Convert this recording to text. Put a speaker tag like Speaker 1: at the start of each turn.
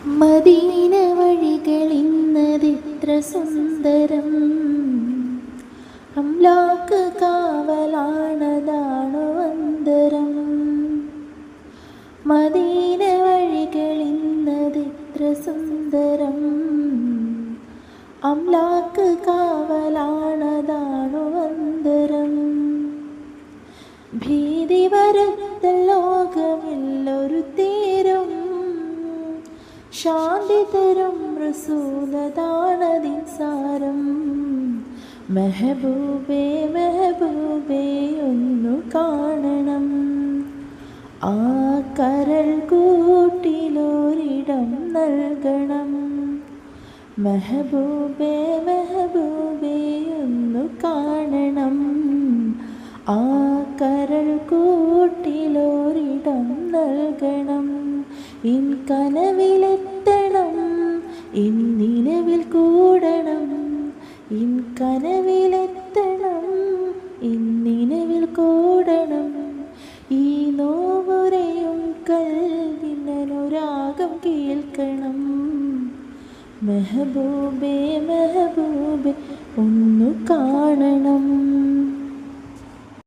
Speaker 1: Medina വഴികളിന്നതെത്ര സുന്ദരം, അംലാക്ക് കാവലാണതാണു അന്തരം. Medina വഴികളിന്നതെത്ര സുന്ദരം, അംലാക്ക് കാവലാണതാണു അന്തരം. ഭീതി വരുത്ത ലോകമില്ലൊരു തീരം, ശാന്തി തരും റസൂലതാണതിൻ സാരം. മെഹബൂബേ മെഹബൂബേ ഒന്നു കാണണം, ആ കരൾ കൂട്ടിലൊരിടം നൽകണം. മെഹബൂബേ മെഹബൂബേ ഒന്നു കാണണം, ആ കരൾ കൂട്ടിലൊരിടം നൽകണം. ഇൻ കനവിലെത്തണം, ഇൻ നിലവിൽ കൂടണം. ഇൻ കനവിലെത്തണം, ഇൻ നിലവിൽ കൂടണം. ഈ നോവുരയും കൽവിനൊരാഗം കേൾക്കണം. മെഹബൂബേ മെഹബൂബേ ഒന്നു കാണണം.